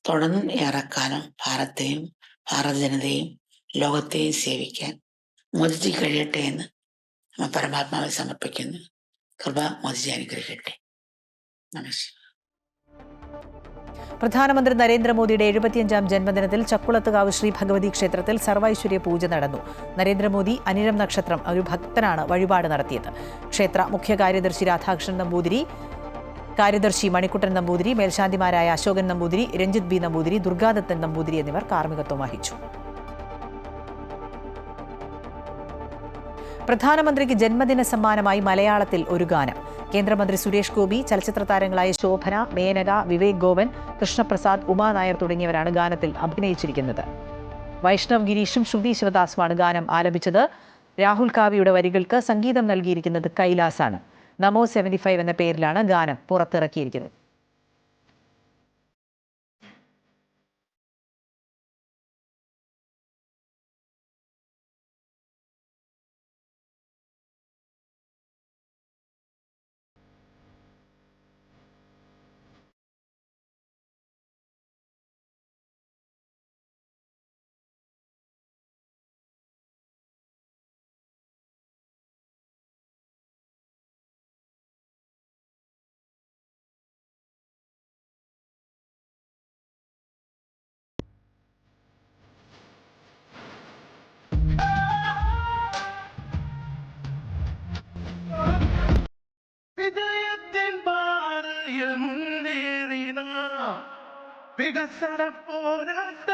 തുടർന്ന് ഏറെക്കാലം ഭാരതത്തെയും ഭാരത ജനതയെയും ലോകത്തെയും സേവിക്കാൻ മോദിജി കഴിയട്ടെ എന്ന് നമ്മൾ പരമാത്മാവിൽ സമർപ്പിക്കുന്നു. കൃപ മോദിജി അനുഗ്രഹിക്കട്ടെ. നമസ്കാരം. പ്രധാനമന്ത്രി നരേന്ദ്രമോദിയുടെ 75ാം ജന്മദിനത്തിൽ ചക്കുളത്തുകാവ് ശ്രീ ഭഗവതി ക്ഷേത്രത്തിൽ സർവൈശ്വര്യ പൂജ നടന്നു. നരേന്ദ്രമോദി അനിഴം നക്ഷത്രം ഒരു ഭക്തനാണ് വഴിപാട് നടത്തിയത്. ക്ഷേത്ര മുഖ്യ കാര്യദർശി രാധാകൃഷ്ണൻ നമ്പൂതിരി, കാര്യദർശി മണിക്കുട്ടൻ നമ്പൂതിരി, മേൽശാന്തിമാരായ അശോകൻ നമ്പൂതിരി, രഞ്ജിത് ബി നമ്പൂതിരി, ദുർഗാദത്തൻ നമ്പൂതിരി എന്നിവർ കാർമ്മികത്വം വഹിച്ചു. പ്രധാനമന്ത്രിക്ക് ജന്മദിന സമ്മാനമായി മലയാളത്തിൽ ഒരു ഗാനം. കേന്ദ്രമന്ത്രി സുരേഷ് ഗോപി, ചലച്ചിത്ര താരങ്ങളായ ശോഭന, മേനക, വിവേക് ഗോവൻ, കൃഷ്ണപ്രസാദ്, ഉമാ നായർ തുടങ്ങിയവരാണ് ഗാനത്തിൽ അഭിനയിച്ചിരിക്കുന്നത്. വൈഷ്ണവ് ഗിരീഷും ശ്രുതി ശിവദാസുമാണ് ഗാനം ആലപിച്ചത്. രാഹുൽ കാവ്യയുടെ വരികൾക്ക് സംഗീതം നൽകിയിരിക്കുന്നത് കൈലാസാണ്. നമോ 75 എന്ന പേരിലാണ് ഗാനം പുറത്തിറക്കിയിരിക്കുന്നത്. വികസന പോരാട്ട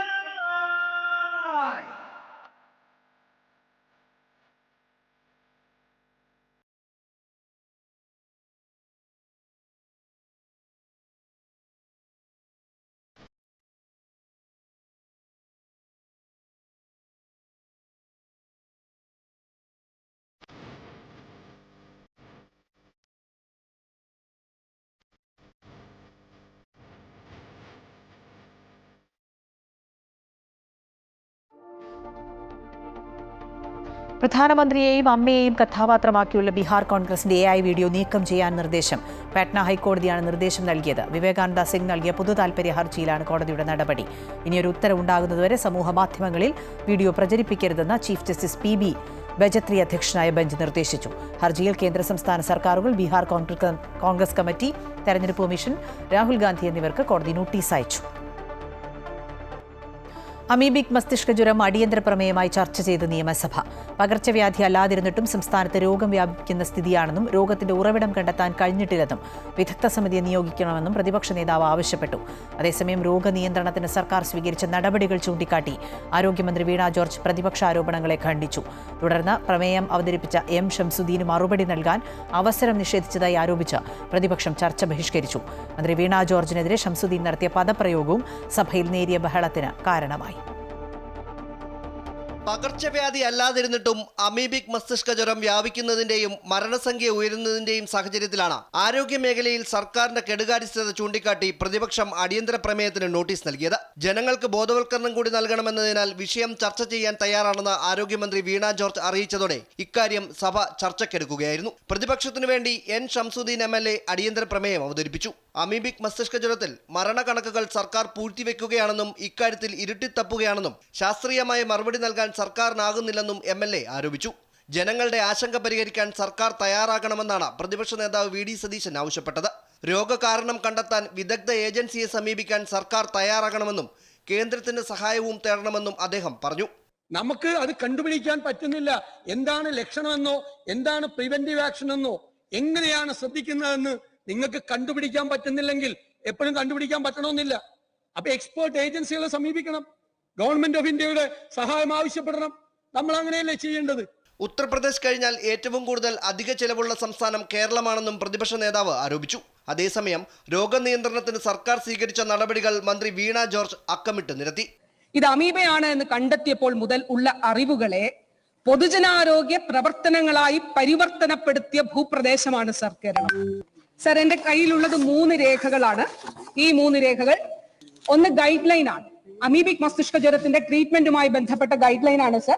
പ്രധാനമന്ത്രിയെയും അമ്മയെയും കഥാപാത്രമാക്കിയുള്ള ബീഹാർ കോൺഗ്രസിന്റെ AI വീഡിയോ നീക്കം ചെയ്യാൻ നിർദ്ദേശം. പാട്ന ഹൈക്കോടതിയാണ് നിർദ്ദേശം നൽകിയത്. വിവേകാനന്ദ സിംഗ് നൽകിയ പൊതു താൽപര്യ ഹർജിയിലാണ് കോടതിയുടെ നടപടി. ഇനിയൊരു ഉത്തരവുണ്ടാകുന്നതുവരെ സമൂഹ മാധ്യമങ്ങളിൽ വീഡിയോ പ്രചരിപ്പിക്കരുതെന്ന് ചീഫ് ജസ്റ്റിസ് PB ബജത്രി അധ്യക്ഷനായ ബെഞ്ച് നിർദ്ദേശിച്ചു. ഹർജിയിൽ കേന്ദ്ര സംസ്ഥാന സർക്കാരുകൾ, ബീഹാർ കോൺഗ്രസ് കമ്മിറ്റി, തെരഞ്ഞെടുപ്പ് കമ്മീഷൻ, രാഹുൽ ഗാന്ധി എന്നിവർക്ക് കോടതി നോട്ടീസ് അയച്ചു. അമീബിക് മസ്തിഷ്ക ജ്വരം അടിയന്തര പ്രമേയമായി ചർച്ച ചെയ്ത് നിയമസഭ. പകർച്ചവ്യാധി അല്ലാതിരുന്നിട്ടും സംസ്ഥാനത്ത് രോഗം വ്യാപിക്കുന്ന സ്ഥിതിയാണെന്നും രോഗത്തിന്റെ ഉറവിടം കണ്ടെത്താൻ കഴിഞ്ഞിട്ടില്ലെന്നും വിദഗ്ധ സമിതിയെ നിയോഗിക്കണമെന്നും പ്രതിപക്ഷ നേതാവ് ആവശ്യപ്പെട്ടു. അതേസമയം രോഗനിയന്ത്രണത്തിന് സർക്കാർ സ്വീകരിച്ച നടപടികൾ ചൂണ്ടിക്കാട്ടി ആരോഗ്യമന്ത്രി വീണ ജോർജ് പ്രതിപക്ഷ ആരോപണങ്ങളെ ഖണ്ഡിച്ചു. തുടർന്ന് പ്രമേയം അവതരിപ്പിച്ച M. ഷംസുദ്ദീന് മറുപടി നൽകാൻ അവസരം നിഷേധിച്ചതായി ആരോപിച്ച് പ്രതിപക്ഷം ചർച്ച ബഹിഷ്കരിച്ചു. മന്ത്രി വീണ ജോർജിനെതിരെ ഷംസുദ്ദീൻ നടത്തിയ പദപ്രയോഗവും സഭയിൽ നേരിയ ബഹളത്തിന് കാരണമായി. പകർച്ചവ്യാധി അല്ലാതിരുന്നിട്ടും അമീബിക് മസ്തിഷ്ക ജ്വരം വ്യാപിക്കുന്നതിന്റെയും മരണസംഖ്യ ഉയരുന്നതിന്റെയും സാഹചര്യത്തിലാണ് ആരോഗ്യ മേഖലയിൽ സർക്കാരിന്റെ കെടുകാര്യസ്ഥത ചൂണ്ടിക്കാട്ടി പ്രതിപക്ഷം അടിയന്തര പ്രമേയത്തിന് നോട്ടീസ് നൽകിയത്. ജനങ്ങൾക്ക് ബോധവൽക്കരണം കൂടി നൽകണമെന്നതിനാൽ വിഷയം ചർച്ച ചെയ്യാൻ തയ്യാറാണെന്ന് ആരോഗ്യമന്ത്രി വീണ ജോർജ് അറിയിച്ചതോടെ ഇക്കാര്യം സഭ ചർച്ചയ്ക്കെടുക്കുകയായിരുന്നു. പ്രതിപക്ഷത്തിനു വേണ്ടി N. ഷംസുദ്ദീൻ MLA അടിയന്തര പ്രമേയം അവതരിപ്പിച്ചു. അമീബിക് മസ്തിഷ്ക ജ്വരത്തിൽ മരണക്കണക്കുകൾ സർക്കാർ പൂഴ്ത്തിവെക്കുകയാണെന്നും ഇക്കാര്യത്തിൽ ഇരുട്ടിത്തപ്പുകയാണെന്നും ശാസ്ത്രീയമായ മറുപടി നൽകാൻ സർക്കാരിനാകുന്നില്ലെന്നും MLA ആരോപിച്ചു. ജനങ്ങളുടെ ആശങ്ക പരിഹരിക്കാൻ സർക്കാർ തയ്യാറാകണമെന്നാണ് പ്രതിപക്ഷ നേതാവ് VD സതീശൻ ആവശ്യപ്പെട്ടത്. രോഗകാരണം കണ്ടെത്താൻ വിദഗ്ധ ഏജൻസിയെ സമീപിക്കാൻ സർക്കാർ തയ്യാറാകണമെന്നും കേന്ദ്രത്തിന്റെ സഹായവും തേടണമെന്നും അദ്ദേഹം പറഞ്ഞു. നമുക്ക് അത് കണ്ടുപിടിക്കാൻ പറ്റുന്നില്ല. എന്താണ് ലക്ഷണമെന്നോ എന്താണ് പ്രിവെന്റീവ് ആക്ഷൻ എന്നോ എങ്ങനെയാണ് ശ്രദ്ധിക്കുന്നതെന്ന് നിങ്ങൾക്ക് കണ്ടുപിടിക്കാൻ പറ്റുന്നില്ലെങ്കിൽ എപ്പോഴും കണ്ടുപിടിക്കാൻ പറ്റണമെന്നില്ല. അപ്പൊ എക്സ്പേർട്ട് ഏജൻസികളെ സമീപിക്കണം. ഗവൺമെന്റ് ഓഫ് ഇന്ത്യയുടെ സഹായം ആവശ്യപ്പെടണം. നമ്മൾ അങ്ങനെയല്ലേ ചെയ്യേണ്ടത്? ഉത്തർപ്രദേശ് കഴിഞ്ഞാൽ ഏറ്റവും കൂടുതൽ അധിക ചെലവുള്ള സംസ്ഥാനം കേരളമാണെന്നും പ്രതിപക്ഷ നേതാവ് ആരോപിച്ചു. അതേസമയം രോഗനിയന്ത്രണത്തിന് സർക്കാർ സ്വീകരിച്ച നടപടികൾ മന്ത്രി വീണ ജോർജ് അക്കമിട്ട് നിരത്തി. ഇത് അമീബയാണ് എന്ന് കണ്ടെത്തിയപ്പോൾ മുതൽ ഉള്ള അറിവുകളെ പൊതുജനാരോഗ്യ പ്രവർത്തനങ്ങളായി പരിവർത്തനപ്പെടുത്തിയ ഭൂപ്രദേശമാണ് സർ കേരളം. സർ, എന്റെ കയ്യിലുള്ളത് 3 രേഖകളാണ്. ഈ 3 രേഖകൾ, ഒന്ന് ഗൈഡ് ലൈൻ ആണ്. അമീബിക് മസ്തിഷ്ക ജ്വരത്തിന്റെ ട്രീറ്റ്മെന്റുമായി ബന്ധപ്പെട്ട ഗൈഡ് ലൈൻ ആണ് സർ.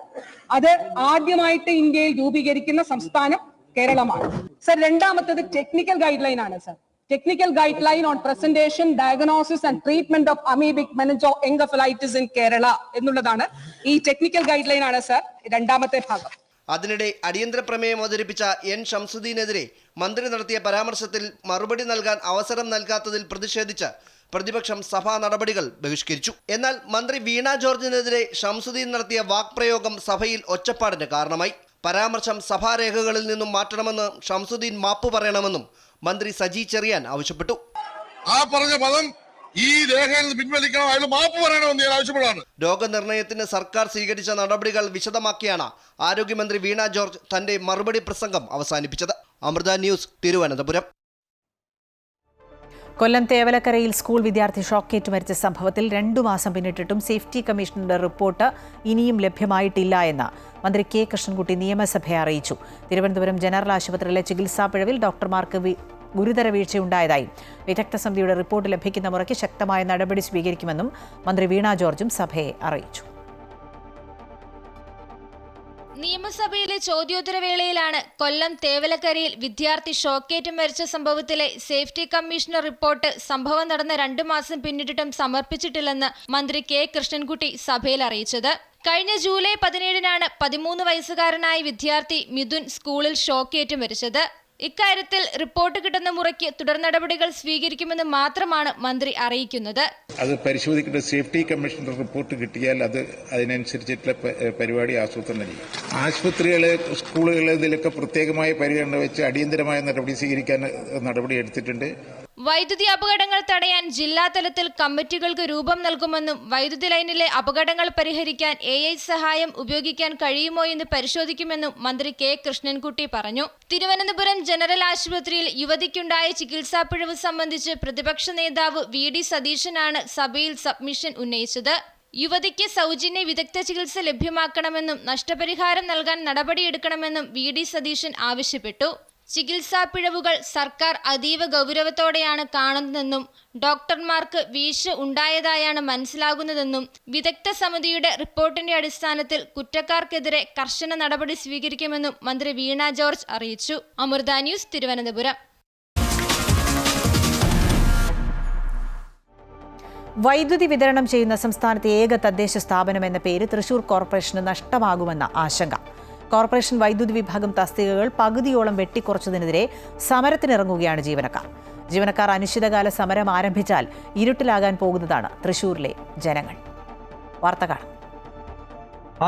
അത് ആദ്യമായിട്ട് ഇന്ത്യയിൽ രൂപീകരിക്കുന്ന സംസ്ഥാനം കേരളമാണ് സർ. രണ്ടാമത്തത് ടെക്നിക്കൽ ഗൈഡ് ലൈൻ ആണ് sir. Technical guide line on presentation, diagnosis and treatment of amoebic meningo encephalitis in Kerala എന്നുള്ളതാണ്. ഈ ടെക്നിക്കൽ ഗൈഡ് ലൈൻ ആണ് സർ രണ്ടാമത്തെ ഭാഗം. അതിനിടെ അടിയന്തര പ്രമേയം അവതരിപ്പിച്ച N. ഷംസുദ്ദീനെതിരെ മന്ത്രി നടത്തിയ പരാമർശത്തിൽ മറുപടി നൽകാൻ അവസരം നൽകാത്തതിൽ പ്രതിഷേധിച്ച് പ്രതിപക്ഷം സഭാ നടപടികൾ ബഹിഷ്കരിച്ചു. എന്നാൽ മന്ത്രി വീണ ജോർജിനെതിരെ ഷംസുദ്ദീൻ നടത്തിയ വാക്പ്രയോഗം സഭയിൽ ഒച്ചപ്പാടിന് കാരണമായി. പരാമർശം സഭാരേഖകളിൽ നിന്നും മാറ്റണമെന്ന് ഷംസുദ്ദീൻ മാപ്പ് പറയണമെന്നും മന്ത്രി സജി ചെറിയാൻ ആവശ്യപ്പെട്ടു. ആ പറഞ്ഞ പദം ഈ രേഖയിൽ നിന്ന് പിൻവലിക്കണം, അയാൾ മാപ്പ് പറയണമെന്ന് ഞാൻ ആവശ്യപ്പെടാണ്. രോഗനിർണയത്തിന് സർക്കാർ സ്വീകരിച്ച നടപടികൾ വിശദമാക്കിയാണ് ആരോഗ്യമന്ത്രി വീണ ജോർജ് തന്റെ മറുപടി പ്രസംഗം അവസാനിപ്പിച്ചത്. അമൃത ന്യൂസ്, തിരുവനന്തപുരം. കൊല്ലം തേവലക്കരയിൽ സ്കൂൾ വിദ്യാർത്ഥി ഷോക്കേറ്റ് മരിച്ച സംഭവത്തിൽ 2 മാസം പിന്നിട്ടിട്ടും സേഫ്റ്റി കമ്മീഷണറുടെ റിപ്പോർട്ട് ഇനിയും ലഭ്യമായിട്ടില്ല എന്ന് മന്ത്രി K. കൃഷ്ണൻകുട്ടി നിയമസഭയെ അറിയിച്ചു. തിരുവനന്തപുരം ജനറൽ ആശുപത്രിയിലെ ചികിത്സാ പിഴവിൽ ഡോക്ടർമാർക്ക് ഗുരുതര വീഴ്ചയുണ്ടായതായും വിദഗ്ധ സമിതിയുടെ റിപ്പോർട്ട് ലഭിക്കുന്ന മുറയ്ക്ക് ശക്തമായ നടപടി സ്വീകരിക്കുമെന്നും മന്ത്രി വീണ ജോർജും സഭയെ അറിയിച്ചു. നിയമസഭയിലെ ചോദ്യോത്തരവേളയിലാണ് കൊല്ലം തേവലക്കരയിൽ വിദ്യാർത്ഥി ഷോക്കേറ്റ് മരിച്ച സംഭവത്തിലെ സേഫ്റ്റി കമ്മീഷണർ റിപ്പോർട്ട് സംഭവം നടന്ന 2 മാസം പിന്നിട്ടിട്ടും സമർപ്പിച്ചിട്ടില്ലെന്ന് മന്ത്രി K. കൃഷ്ണൻകുട്ടി സഭയിൽ അറിയിച്ചത്. കഴിഞ്ഞ ജൂലൈ 17-നാണ് 13 വയസ്സുകാരനായ വിദ്യാർത്ഥി മിഥുൻ സ്കൂളിൽ ഷോക്കേറ്റ് മരിച്ചത്. ഇക്കാര്യത്തിൽ റിപ്പോർട്ട് കിട്ടുന്ന മുറയ്ക്ക് തുടർ നടപടികൾ സ്വീകരിക്കുമെന്ന് മാത്രമാണ് മന്ത്രി അറിയിക്കുന്നത്. അത് പരിശോധിക്കേണ്ട സേഫ്റ്റി കമ്മീഷണർ റിപ്പോർട്ട് കിട്ടിയാൽ അതിനനുസരിച്ചിട്ടുള്ള പരിപാടി ആസൂത്രണം ചെയ്യും. ആശുപത്രികള്, സ്കൂളുകൾ ഇതിലൊക്കെ പ്രത്യേകമായ പരിഗണന വെച്ച് അടിയന്തരമായ നടപടി സ്വീകരിക്കാൻ നടപടി എടുത്തിട്ടുണ്ട്. വൈദ്യുതി അപകടങ്ങൾ തടയാൻ ജില്ലാ തലത്തിൽ കമ്മിറ്റികൾക്ക് രൂപം നൽകുമെന്നും വൈദ്യുതി ലൈനിലെ അപകടങ്ങൾ പരിഹരിക്കാൻ AI സഹായം ഉപയോഗിക്കാൻ കഴിയുമോ എന്ന് പരിശോധിക്കുമെന്നും മന്ത്രി K. കൃഷ്ണൻകുട്ടി പറഞ്ഞു. തിരുവനന്തപുരം ജനറൽ ആശുപത്രിയിൽ യുവതിക്കുണ്ടായ ചികിത്സാ പിഴവ് സംബന്ധിച്ച് പ്രതിപക്ഷ നേതാവ് VD സതീശനാണ് സഭയിൽ സബ്മിഷൻ ഉന്നയിച്ചത്. യുവതിക്ക് സൗജന്യ വിദഗ്ധ ചികിത്സ ലഭ്യമാക്കണമെന്നും നഷ്ടപരിഹാരം നൽകാൻ നടപടിയെടുക്കണമെന്നും VD സതീശൻ ആവശ്യപ്പെട്ടു. ചികിത്സാ പിഴവുകൾ സർക്കാർ അതീവ ഗൗരവത്തോടെയാണ് കാണുന്നതെന്നും ഡോക്ടർമാർക്ക് വീഴ്ച ഉണ്ടായതായാണ് മനസ്സിലാകുന്നതെന്നും വിദഗ്ധ സമിതിയുടെ റിപ്പോർട്ടിന്റെ അടിസ്ഥാനത്തിൽ കുറ്റക്കാർക്കെതിരെ കർശന നടപടി സ്വീകരിക്കുമെന്നും മന്ത്രി വീണ ജോർജ് അറിയിച്ചു. അമൃത ന്യൂസ്, തിരുവനന്തപുരം. വൈദ്യുതി വിതരണം ചെയ്യുന്ന സംസ്ഥാനത്തെ ഏക തദ്ദേശ സ്ഥാപനം എന്ന പേര് തൃശൂർ കോർപ്പറേഷന് നഷ്ടമാകുമെന്ന ആശങ്ക. കോർപ്പറേഷൻ വൈദ്യുതി വിഭാഗം തസ്തികകൾ പകുതിയോളം വെട്ടിക്കുറച്ചതിനെതിരെ സമരത്തിനിറങ്ങുകയാണ് ജീവനക്കാർ അനിശ്ചിതകാല സമരം ആരംഭിച്ചാൽ ഇരുട്ടിലാകാൻ പോകുന്നതാണ് തൃശൂരിലെ ജനങ്ങൾ. വാർത്ത കാണാം.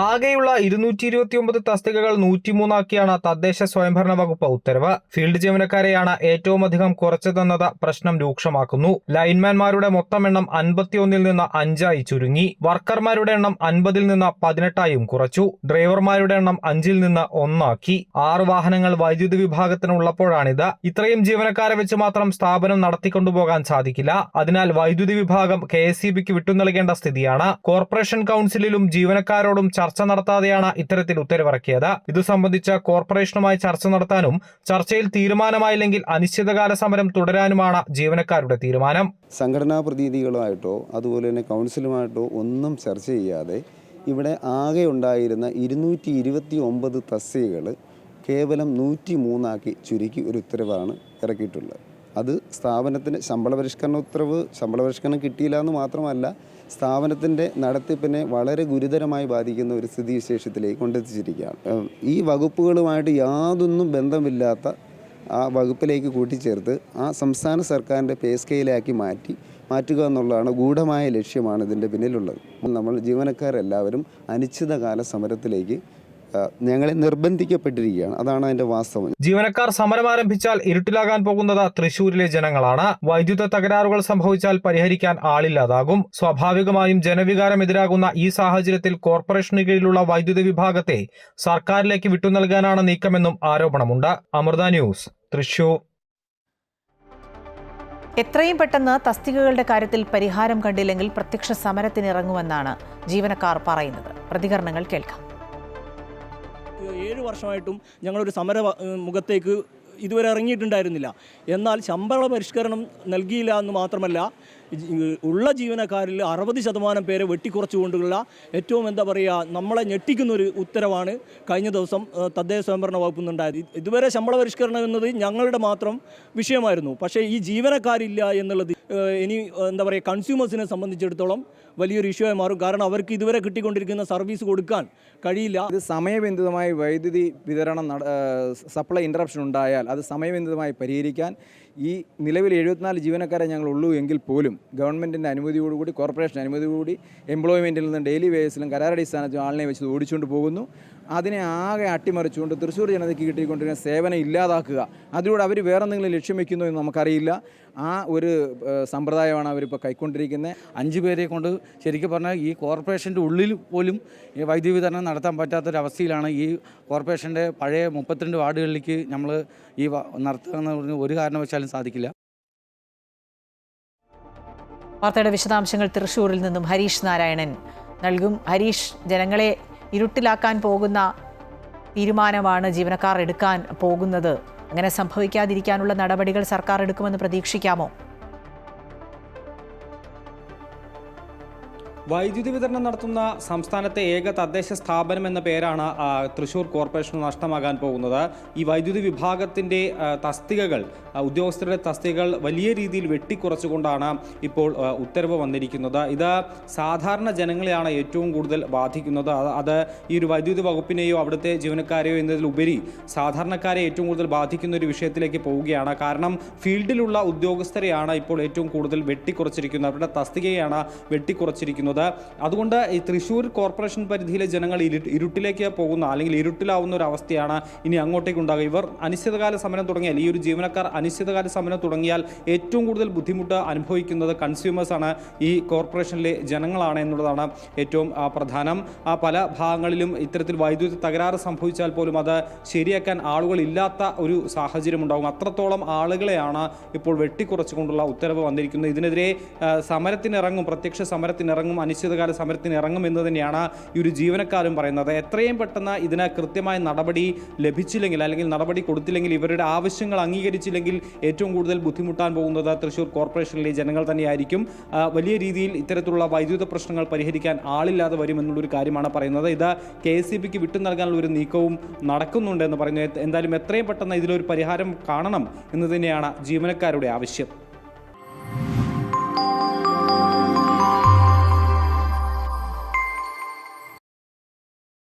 ആകെയുള്ള 229 തസ്തികകൾ 103 തദ്ദേശ സ്വയംഭരണ വകുപ്പ് ഉത്തരവ്. ഫീൽഡ് ജീവനക്കാരെയാണ് ഏറ്റവും അധികം കുറച്ചതെന്നത് പ്രശ്നം രൂക്ഷമാക്കുന്നു. ലൈൻമാൻമാരുടെ മൊത്തം എണ്ണം 51 നിന്ന് 5 ചുരുങ്ങി. വർക്കർമാരുടെ എണ്ണം 50 നിന്ന് 18 കുറച്ചു. ഡ്രൈവർമാരുടെ എണ്ണം 5 നിന്ന് 1 6 വാഹനങ്ങൾ വൈദ്യുതി വിഭാഗത്തിനുള്ളപ്പോഴാണിത്. ഇത്രയും ജീവനക്കാരെ വെച്ച് മാത്രം സ്ഥാപനം നടത്തിക്കൊണ്ടുപോകാൻ സാധിക്കില്ല. അതിനാൽ വൈദ്യുതി വിഭാഗം KSEBിക്ക് വിട്ടുനൽകേണ്ട സ്ഥിതിയാണ്. കോർപ്പറേഷൻ കൌൺസിലിലും ജീവനക്കാരോടും ചർച്ച നടത്താതെയാണ് ഇത്തരത്തിൽ ഉത്തരവിറക്കിയത്. ഇതു സംബന്ധിച്ച് കോർപ്പറേഷനുമായി ചർച്ച നടത്താനും ചർച്ചയിൽ തീരുമാനമായില്ലെങ്കിൽ അനിശ്ചിതകാല സമരം തുടരാനുമാണ് ജീവനക്കാരുടെ തീരുമാനം. സംഘടനാ പ്രതിനിധികളുമായിട്ടോ അതുപോലെ തന്നെ കൗൺസിലുമായിട്ടോ ഒന്നും ചർച്ച ചെയ്യാതെ ഇവിടെ ആകെ ഉണ്ടായിരുന്ന 229 തസ്തികകൾ കേവലം 103 ചുരുക്കി ഒരു ഉത്തരവാണ് ഇറക്കിയിട്ടുള്ളത്. അത് സ്ഥാപനത്തിന് ശമ്പള പരിഷ്കരണം കിട്ടിയില്ല എന്ന് മാത്രമല്ല, സ്ഥാപനത്തിൻ്റെ നടത്തിപ്പിനെ വളരെ ഗുരുതരമായി ബാധിക്കുന്ന ഒരു സ്ഥിതിവിശേഷത്തിലേക്ക് കൊണ്ടെത്തിച്ചിരിക്കുകയാണ്. ഈ വകുപ്പുകളുമായിട്ട് യാതൊന്നും ബന്ധമില്ലാത്ത ആ വകുപ്പിലേക്ക് കൂട്ടിച്ചേർത്ത് ആ സംസ്ഥാന സർക്കാരിൻ്റെ പേ സ്കെയിലാക്കി മാറ്റുക എന്നുള്ളതാണ് ഗൂഢമായ ലക്ഷ്യമാണ് ഇതിൻ്റെ പിന്നിലുള്ളത്. നമ്മൾ ജീവനക്കാരെല്ലാവരും അനിശ്ചിതകാല സമരത്തിലേക്ക് ഞങ്ങളെ നിർബന്ധിക്കപ്പെട്ടിരിക്കുകയാണ്. അതാണ് അതിന്റെ വാസ്തവം. ജീവനക്കാർ സമരം ആരംഭിച്ചാൽ ഇരുട്ടിലാകാൻ പോകുന്നത് തൃശൂരിലെ ജനങ്ങളാണ്. വൈദ്യുത തകരാറുകൾ സംഭവിച്ചാൽ പരിഹരിക്കാൻ ആളില്ലാതാകും. സ്വാഭാവികമായും ജനവികാരം എതിരാകുന്ന ഈ സാഹചര്യത്തിൽ കോർപ്പറേഷന് കീഴിലുള്ള വൈദ്യുതി വിഭാഗത്തെ സർക്കാരിലേക്ക് വിട്ടുനൽകാനാണ് നീക്കമെന്നും ആരോപണമുണ്ട്. അമൃത ന്യൂസ്, തൃശൂർ. എത്രയും പെട്ടെന്ന് തസ്തികകളുടെ കാര്യത്തിൽ പരിഹാരം കണ്ടില്ലെങ്കിൽ പ്രത്യക്ഷ സമരത്തിനിറങ്ങുമെന്നാണ് ജീവനക്കാർ പറയുന്നത്. പ്രതികരണങ്ങൾ കേൾക്കാം. 7 വർഷമായിട്ടും ഞങ്ങളൊരു സമര മുഖത്തേക്ക് ഇതുവരെ ഇറങ്ങിയിട്ടുണ്ടായിരുന്നില്ല. എന്നാൽ ശമ്പള പരിഷ്കരണം നൽകിയില്ല എന്ന് മാത്രമല്ല, ഉള്ള ജീവനക്കാരിൽ 60% പേരെ വെട്ടിക്കുറച്ചുകൊണ്ടുള്ള ഏറ്റവും നമ്മളെ ഞെട്ടിക്കുന്നൊരു ഉത്തരവാണ് കഴിഞ്ഞ ദിവസം തദ്ദേശ സ്വയംഭരണ വകുപ്പിൽ നിന്നുണ്ടായത്. ഇതുവരെ ശമ്പള പരിഷ്കരണം എന്നത് ഞങ്ങളുടെ മാത്രം വിഷയമായിരുന്നു. പക്ഷേ ഈ ജീവനക്കാരില്ല എന്നുള്ളത് ഇനി കൺസ്യൂമേഴ്സിനെ സംബന്ധിച്ചിടത്തോളം വലിയൊരു ഇഷ്യൂ ആയി മാറും. കാരണം അവർക്ക് ഇതുവരെ കിട്ടിക്കൊണ്ടിരിക്കുന്ന സർവീസ് കൊടുക്കാൻ കഴിയില്ല. ഇത് സമയബന്ധിതമായി വൈദ്യുതി വിതരണം സപ്ലൈ ഇൻറ്ററപ്ഷൻ ഉണ്ടായാൽ അത് സമയബന്ധിതമായി പരിഹരിക്കാൻ ഈ നിലവിൽ 74 ജീവനക്കാരെ ഞങ്ങളുള്ളൂ എങ്കിൽ പോലും ഗവൺമെൻറ്റിൻ്റെ അനുമതിയോടുകൂടി, കോർപ്പറേഷൻ അനുമതിയോടുകൂടി എംപ്ലോയ്മെൻറ്റിൽ നിന്നും ഡെയിലി വേജസിലും കരാറടിസ്ഥാനത്തിലും ആളിനെ വെച്ച് ഓടിച്ചുകൊണ്ട് പോകുന്നു. അതിനെ ആകെ അട്ടിമറിച്ചുകൊണ്ട് തൃശ്ശൂർ ജനതയ്ക്ക് കിട്ടിക്കൊണ്ടിരിക്കുന്ന സേവനം ഇല്ലാതാക്കുക, അതിലൂടെ അവർ വേറെ എന്തെങ്കിലും ലക്ഷ്യം വയ്ക്കുന്നു എന്ന് നമുക്കറിയില്ല. ആ ഒരു സമ്പ്രദായമാണ് അവരിപ്പോൾ കൈക്കൊണ്ടിരിക്കുന്നത്. 5 പേരെ കൊണ്ട് ശരിക്കും പറഞ്ഞാൽ ഈ കോർപ്പറേഷൻ്റെ ഉള്ളിൽ പോലും ഈ വൈദ്യുതി വിതരണം നടത്താൻ പറ്റാത്തൊരവസ്ഥയിലാണ്. ഈ കോർപ്പറേഷൻ്റെ പഴയ 32 വാർഡുകളിലേക്ക് നമ്മൾ ഈ നടത്തുക എന്ന് പറഞ്ഞാൽ ഒരു കാരണവശാലും സാധിക്കില്ല. വാർത്തയുടെ വിശദാംശങ്ങൾ തൃശ്ശൂരിൽ നിന്നും ഹരീഷ് നാരായണൻ നൽകും. ഹരീഷ്, ജനങ്ങളെ ഇരുട്ടിലാക്കാൻ പോകുന്ന തീരുമാനമാണ് ജീവനക്കാർ എടുക്കാൻ പോകുന്നത്. അങ്ങനെ സംഭവിക്കാതിരിക്കാനുള്ള നടപടികൾ സർക്കാർ എടുക്കുമെന്ന് പ്രതീക്ഷിക്കാമോ? വൈദ്യുതി വിതരണം നടത്തുന്ന സംസ്ഥാനത്തെ ഏക തദ്ദേശ സ്ഥാപനം എന്ന പേരാണ് തൃശ്ശൂർ കോർപ്പറേഷന് നഷ്ടമാകാൻ പോകുന്നത്. ഈ വൈദ്യുതി വിഭാഗത്തിൻ്റെ തസ്തികകൾ, ഉദ്യോഗസ്ഥരുടെ തസ്തികകൾ വലിയ രീതിയിൽ വെട്ടിക്കുറച്ചുകൊണ്ടാണ് ഇപ്പോൾ ഉത്തരവ് വന്നിരിക്കുന്നത്. ഇത് സാധാരണ ജനങ്ങളെയാണ് ഏറ്റവും കൂടുതൽ ബാധിക്കുന്നത്. അത് ഈ ഒരു വൈദ്യുതി വകുപ്പിനെയോ അവിടുത്തെ ജീവനക്കാരെയോ എന്നതിലുപരി സാധാരണക്കാരെ ഏറ്റവും കൂടുതൽ ബാധിക്കുന്ന ഒരു വിഷയത്തിലേക്ക് പോവുകയാണ്. കാരണം ഫീൽഡിലുള്ള ഉദ്യോഗസ്ഥരെയാണ് ഇപ്പോൾ ഏറ്റവും കൂടുതൽ വെട്ടിക്കുറച്ചിരിക്കുന്നത്, അവരുടെ തസ്തികയാണ് വെട്ടിക്കുറച്ചിരിക്കുന്നത്. അതുകൊണ്ട് ഈ തൃശ്ശൂർ കോർപ്പറേഷൻ പരിധിയിലെ ജനങ്ങൾ ഇരുട്ടിലേക്ക് പോകുന്ന അല്ലെങ്കിൽ ഇരുട്ടിലാവുന്ന ഒരു അവസ്ഥയാണ് ഇനി അങ്ങോട്ടേക്ക് ഉണ്ടാകുക. ഇവർ അനിശ്ചിതകാല സമരം തുടങ്ങിയാൽ, ഈ ഒരു ജീവനക്കാർ അനിശ്ചിതകാല സമരം തുടങ്ങിയാൽ ഏറ്റവും കൂടുതൽ ബുദ്ധിമുട്ട് അനുഭവിക്കുന്നത് കൺസ്യൂമേഴ്സാണ്, ഈ കോർപ്പറേഷനിലെ ജനങ്ങളാണ് എന്നുള്ളതാണ് ഏറ്റവും പ്രധാനം. പല ഭാഗങ്ങളിലും ഇത്തരത്തിൽ വൈദ്യുതി തകരാറ് സംഭവിച്ചാൽ പോലും അത് ശരിയാക്കാൻ ആളുകൾ ഇല്ലാത്ത ഒരു സാഹചര്യം ഉണ്ടാകും. അത്രത്തോളം ആളുകളെയാണ് ഇപ്പോൾ വെട്ടിക്കുറച്ചുകൊണ്ടുള്ള ഉത്തരവ് വന്നിരിക്കുന്നത്. ഇതിനെതിരെ സമരത്തിനിറങ്ങും, പ്രത്യക്ഷ സമരത്തിനിറങ്ങും അനിശ്ചിതകാല സമരത്തിന് ഇറങ്ങുമെന്ന് തന്നെയാണ് ഈ ഒരു ജീവനക്കാരും പറയുന്നത്. എത്രയും പെട്ടെന്ന് ഇതിന് കൃത്യമായ നടപടി ലഭിച്ചില്ലെങ്കിൽ അല്ലെങ്കിൽ നടപടി കൊടുത്തില്ലെങ്കിൽ, ഇവരുടെ ആവശ്യങ്ങൾ അംഗീകരിച്ചില്ലെങ്കിൽ ഏറ്റവും കൂടുതൽ ബുദ്ധിമുട്ടാൻ പോകുന്നത് തൃശ്ശൂർ കോർപ്പറേഷനിലെ ജനങ്ങൾ തന്നെയായിരിക്കും. വലിയ രീതിയിൽ ഇത്തരത്തിലുള്ള വൈദ്യുത പ്രശ്നങ്ങൾ പരിഹരിക്കാൻ ആളില്ലാതെ വരുമെന്നുള്ളൊരു കാര്യമാണ് പറയുന്നത്. ഇത് KSEBക്ക് വിട്ടു നൽകാനുള്ള ഒരു നീക്കവും നടക്കുന്നുണ്ടെന്ന് പറയുന്നു. എന്തായാലും എത്രയും പെട്ടെന്ന് ഇതിലൊരു പരിഹാരം കാണണം എന്ന് തന്നെയാണ് ജീവനക്കാരുടെ ആവശ്യം.